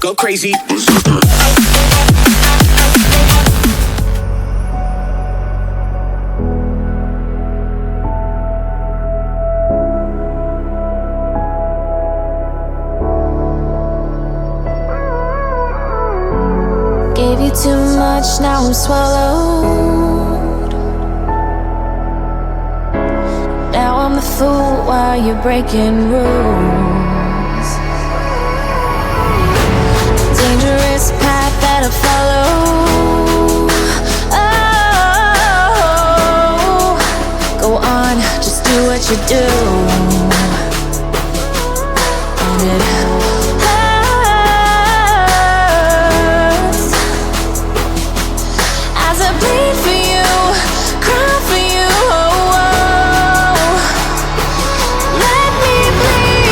go crazy. Gave you too much, now I'm swallowed. Now I'm the fool while you're breaking rules. Dangerous path that I follow. Oh, go on, just do what you do. And it hurts as I bleed for you, cry for you. Oh, oh. Let me bleed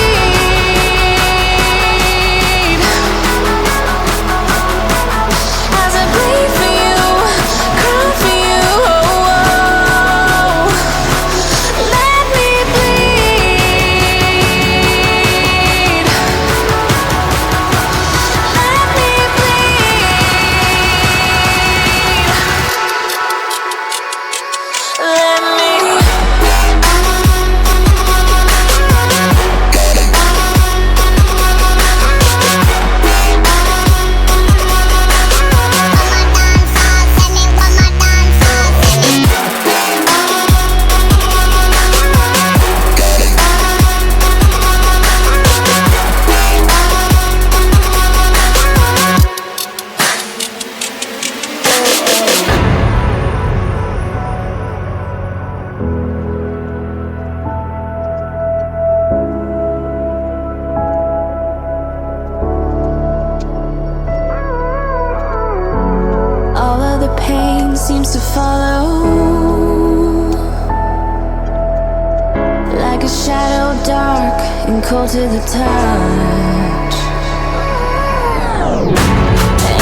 as I bleed for you, cry for you. Oh, oh. Let me bleed. Let me bleed. Let me. All of the pain seems to follow, like a shadow dark and cold to the touch.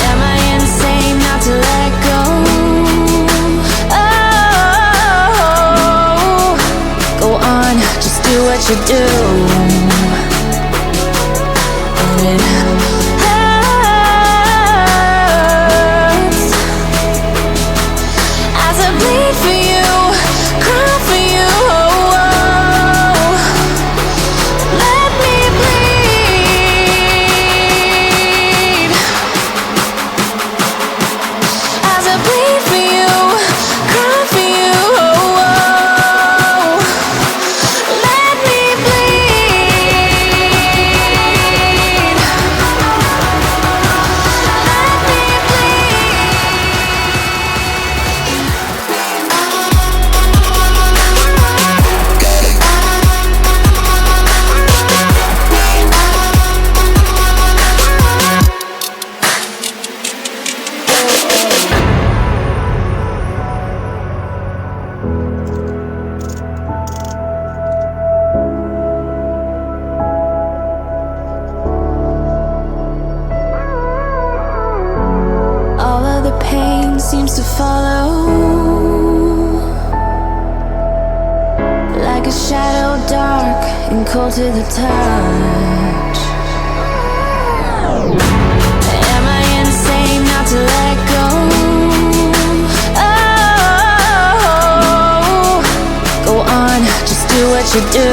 Am I insane not to let go? Oh, go on, just do what you do. And it hurts as I bleed for you, cry for you. Oh, oh. Let me bleed as I bleed for you, cry for you. Oh, oh. Let me bleed. Let me All of the pain seems to follow, like a shadow dark and cold to the touch. Am I insane not to let go? Oh, go on, just do what you do.